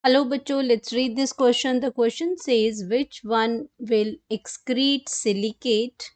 Hello, bachcho. Let's read this question. The question says, which one will excrete silicate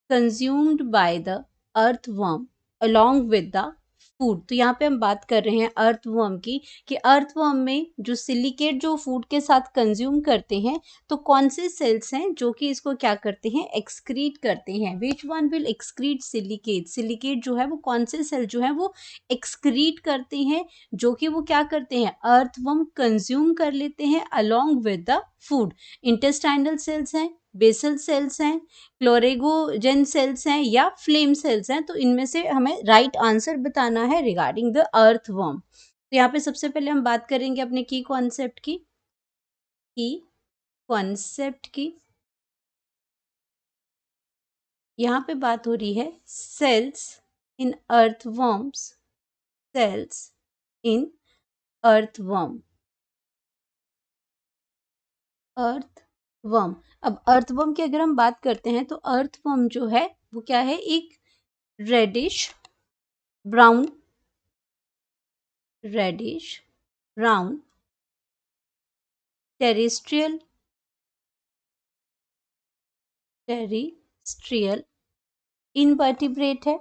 consumed by the earthworm along with the food. तो यहाँ पे हम बात कर रहे हैं अर्थवर्म की कि अर्थवर्म में जो सिलिकेट जो फूड के साथ कंज्यूम करते हैं तो कौन से सेल्स हैं जो कि इसको क्या करते हैं, एक्सक्रीट करते हैं। Which one will excrete silicate. Silicate जो है वो कौन से सेल जो है वो एक्सक्रीट करते हैं, जो कि वो क्या करते हैं, अर्थवर्म कंज्यूम कर लेते हैं along with the food. Intestinal cells हैं, बेसल सेल्स हैं, क्लोरेगोजेन सेल्स हैं या फ्लेम सेल्स हैं। तो इनमें से हमें राइट आंसर बताना है रिगार्डिंग द अर्थवर्म। तो यहाँ पे सबसे पहले हम बात करेंगे अपने की कॉन्सेप्ट की। यहाँ पे बात हो रही है cells in earthworms. Cells in earthworm. Earthworm. अब अर्थवर्म की अगर हम बात करते हैं तो अर्थवर्म जो है वो क्या है, एक रेडिश ब्राउन टेरेस्ट्रियल इनवर्टिब्रेट है।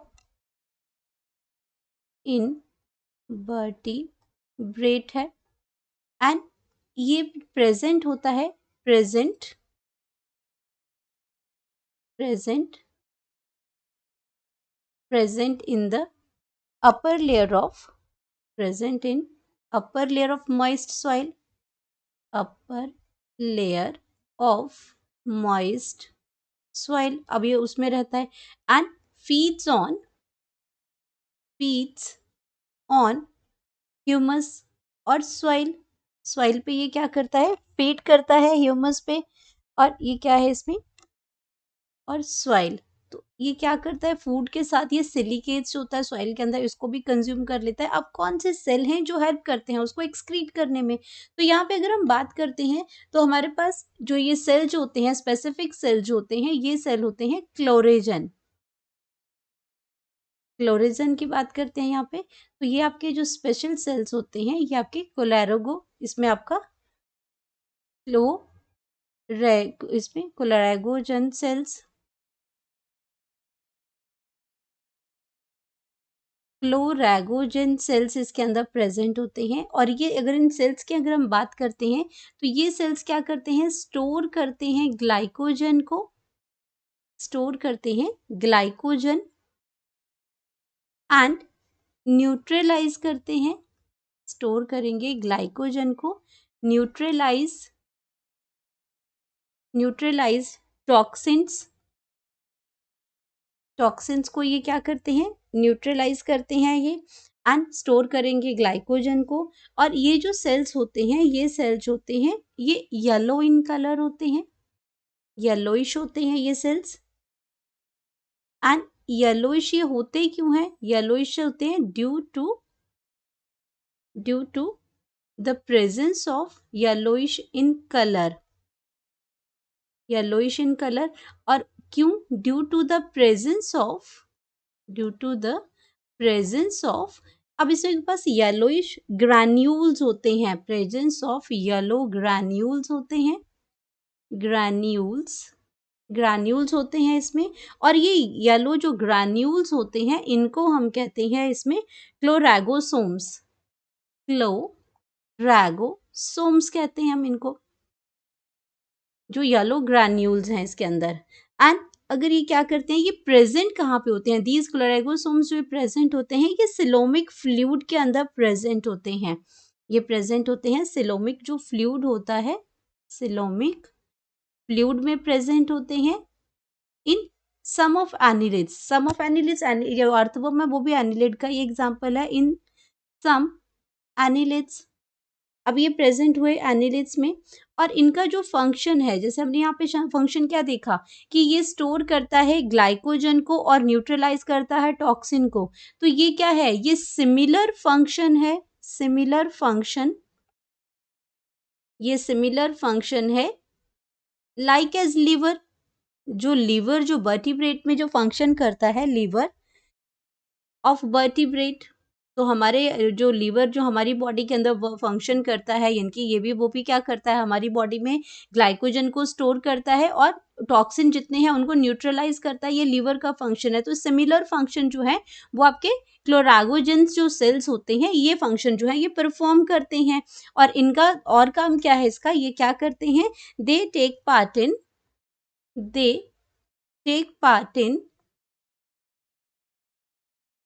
इनवर्टिब्रेट है एंड ये प्रेजेंट होता है, present in the upper layer of present in upper layer of moist soil, upper layer of moist soil। अब ये उसमें रहता है एंड feeds on ह्यूमस और सॉइल पे ये क्या करता है, फीड करता है ह्यूमस पे, और ये क्या है इसमें, और सॉइल। तो ये क्या करता है, फूड के साथ ये सिलिकेट्स जो होता है सॉइल के अंदर इसको भी कंज्यूम कर लेता है। अब कौन से सेल हैं जो हेल्प करते हैं उसको एक्सक्रीट करने में। तो यहाँ पे अगर हम बात करते हैं तो हमारे पास जो ये सेल जो होते हैं, स्पेसिफिक सेल जो होते हैं, ये सेल होते हैं क्लोरेजन की बात करते हैं यहाँ पे। तो ये आपके जो स्पेशल सेल्स होते हैं ये आपके कोलेरागो, इसमें आपका इसमें कोलेरागोजन सेल्स, क्लोरागोजन सेल्स इसके अंदर प्रेजेंट होते हैं। और ये अगर इन सेल्स की अगर हम बात करते हैं तो ये सेल्स क्या करते हैं, स्टोर करते हैं ग्लाइकोजन एंड न्यूट्रलाइज करते हैं, स्टोर करेंगे ग्लाइकोजन को, न्यूट्रलाइज टॉक्सिन्स को ये क्या करते हैं, न्यूट्रलाइज करते हैं ये, एंड स्टोर करेंगे ग्लाइकोजन को। और ये जो सेल्स होते हैं, ये सेल्स होते हैं ये येलो इन कलर होते हैं, येलोइश होते हैं ये सेल्स। एंड येलोइश ये होते क्यों हैं, येलोइश होते हैं due to the presence of yellowish in colour, और क्यों, due to the presence of अब इसके पास येलोइश ग्रैन्यूल्स होते हैं, प्रेजेंस ऑफ येलो ग्रैन्यूल्स होते हैं, ग्रैन्यूल्स होते हैं इसमें। और ये येलो जो ग्रैन्यूल्स होते हैं इनको हम कहते हैं इसमें क्लोरागोसोम्स कहते हैं हम इनको, जो येलो ग्रैन्यूल्स हैं इसके अंदर। एंड अगर ये क्या करते हैं, ये प्रेजेंट कहाँ पे होते हैं, दीज क्लोरागोसोम्स जो प्रेजेंट होते हैं ये सिलोमिक फ्लूइड के अंदर प्रेजेंट होते हैं। ये प्रेजेंट होते हैं सिलोमिक जो फ्लूइड होता है, सिलोमिक फ्लूइड में प्रेजेंट होते हैं इन सम ऑफ एनिलिड्स। जो अर्थवर्म है वो भी एनिलिड का ही एग्जाम्पल है, इन सम एनिलिड्स। अब ये प्रेजेंट हुए एनिलिड्स में, और इनका जो फंक्शन है, जैसे हमने यहाँ पे फंक्शन क्या देखा कि ये स्टोर करता है ग्लाइकोजन को और न्यूट्रलाइज करता है टॉक्सिन को। तो ये क्या है, ये सिमिलर फंक्शन है, लाइक एज लीवर। जो वर्टिब्रेट में जो फंक्शन करता है, लीवर ऑफ वर्टिब्रेट, तो हमारे जो लीवर जो हमारी बॉडी के अंदर वो फंक्शन करता है, यानी कि ये भी वो भी क्या करता है, हमारी बॉडी में ग्लाइकोजन को स्टोर करता है और टॉक्सिन जितने हैं उनको न्यूट्रलाइज करता है। ये लीवर का फंक्शन है। तो सिमिलर फंक्शन जो है वो आपके क्लोरागोजेंस जो सेल्स होते हैं ये फंक्शन जो है ये परफॉर्म करते हैं। और इनका और काम क्या है इसका, ये क्या करते हैं, they take part in they take part in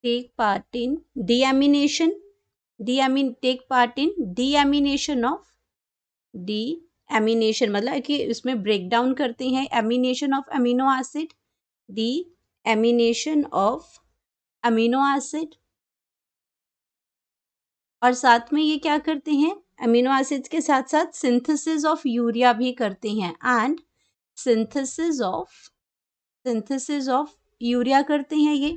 take part in deamination take part in deamination of deamination मतलब कि इसमें ब्रेक डाउन करते हैं amination of amino acid, deamination of amino acid. और साथ में ये क्या करते हैं, अमीनो एसिड्स के साथ साथ सिंथेसिस ऑफ यूरिया भी करते हैं एंड सिंथेसिस ऑफ यूरिया करते हैं ये।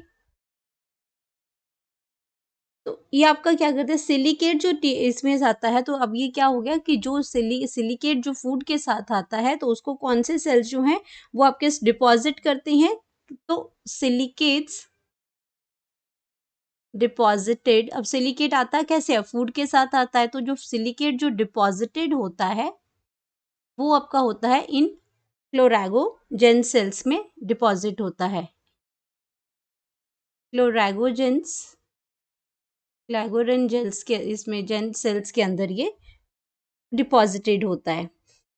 तो ये आपका क्या करते हैं, सिलिकेट जो इसमें आता है, तो अब ये क्या हो गया कि जो सिलिकेट जो फूड के साथ आता है तो उसको कौन से सेल्स जो हैं वो आपके डिपॉजिट करते हैं। तो सिलिकेट्स डिपॉजिटेड, अब सिलिकेट आता कैसे है, फूड के साथ आता है, तो जो सिलिकेट जो डिपॉजिटेड होता है वो आपका होता है इन क्लोरागोजेन सेल्स में डिपॉजिट होता है। क्लोरागोजेंस क्लैगोरन जेल्स के इसमें जेन सेल्स के अंदर ये डिपॉजिटेड होता है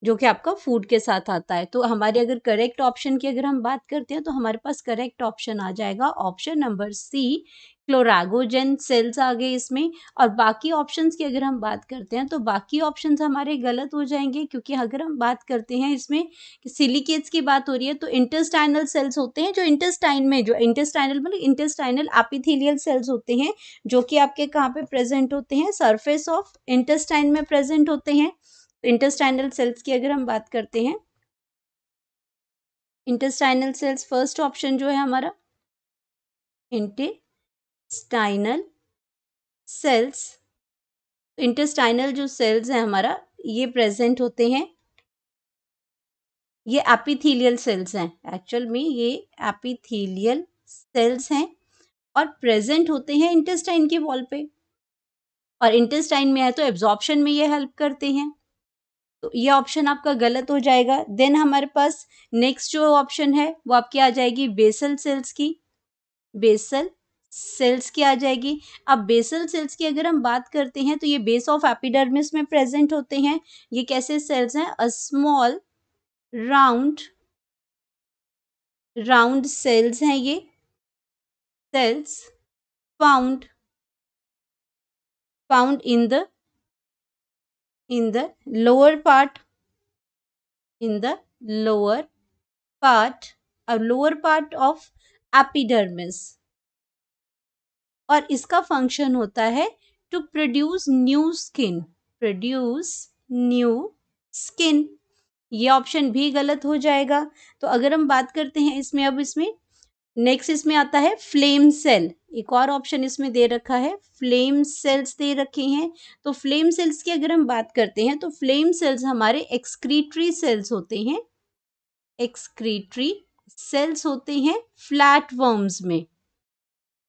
जो कि आपका फूड के साथ आता है। तो हमारे अगर करेक्ट ऑप्शन की अगर हम बात करते हैं तो हमारे पास करेक्ट ऑप्शन आ जाएगा ऑप्शन नंबर सी, क्लोरागोजेन सेल्स आ गए इसमें। और बाकी ऑप्शंस की अगर हम बात करते हैं तो बाकी ऑप्शंस हमारे गलत हो जाएंगे, क्योंकि अगर हम बात करते हैं इसमें सिलिकेट्स की बात हो रही है तो इंटेस्टाइनल सेल्स होते हैं जो इंटेस्टाइन में, जो इंटेस्टाइनल मतलब इंटेस्टाइनल एपिथेलियल सेल्स होते हैं जो कि आपके कहाँ पे प्रेजेंट होते हैं, सरफेस ऑफ इंटेस्टाइन में प्रेजेंट होते हैं। इंटेस्टाइनल सेल्स की अगर हम बात करते हैं, इंटेस्टाइनल सेल्स फर्स्ट ऑप्शन जो है हमारा इंटेस्टाइनल सेल्स। इंटेस्टाइनल जो सेल्स है हमारा ये प्रेजेंट होते हैं, ये एपिथेलियल सेल्स हैं, एक्चुअल में ये एपिथेलियल सेल्स हैं और प्रेजेंट होते हैं इंटेस्टाइन की वॉल पे। और इंटेस्टाइन में है तो एब्जॉर्प्शन में ये हेल्प करते हैं। तो ये ऑप्शन आपका गलत हो जाएगा। देन हमारे पास नेक्स्ट जो ऑप्शन है वो आपकी आ जाएगी बेसल सेल्स की, बेसल सेल्स की आ जाएगी। अब बेसल सेल्स की अगर हम बात करते हैं तो ये बेस ऑफ एपिडर्मिस में प्रेजेंट होते हैं। ये कैसे सेल्स हैं, अ स्मॉल राउंड सेल्स हैं ये cells found in the lower part in the lower lower part of epidermis। और इसका फंक्शन होता है टू प्रोड्यूस न्यू स्किन। ये ऑप्शन भी गलत हो जाएगा। तो अगर हम बात करते हैं इसमें, अब इसमें नेक्स्ट इसमें आता है फ्लेम सेल, एक और ऑप्शन इसमें दे रखा है, फ्लेम सेल्स दे रखे हैं। तो फ्लेम सेल्स की अगर हम बात करते हैं तो फ्लेम सेल्स हमारे एक्सक्रीटरी सेल्स होते हैं, एक्सक्रीटरी सेल्स होते हैं फ्लैट वर्म्स में,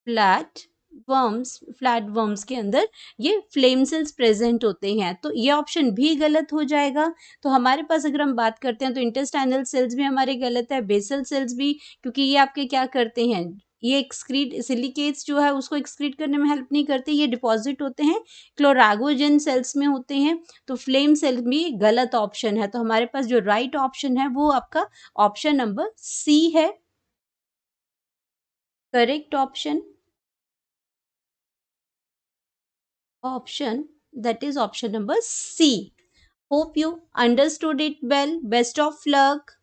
फ्लैट वर्म्स के अंदर ये फ्लेम सेल्स प्रेजेंट होते हैं। तो ये ऑप्शन भी गलत हो जाएगा। तो हमारे पास अगर हम बात करते हैं तो इंटेस्टाइनल सेल्स भी हमारे गलत है, बेसल सेल्स भी, क्योंकि ये आपके क्या करते हैं, ये एक्सक्रीट सिलिकेट्स जो है उसको एक्सक्रीट करने में हेल्प नहीं करते, ये डिपॉजिट होते हैं क्लोरागोजेन सेल्स में होते हैं। तो फ्लेम सेल भी गलत ऑप्शन है। तो हमारे पास जो राइट ऑप्शन है वो आपका ऑप्शन नंबर सी है, correct option, that is option number C. Hope you understood it well. Best of luck.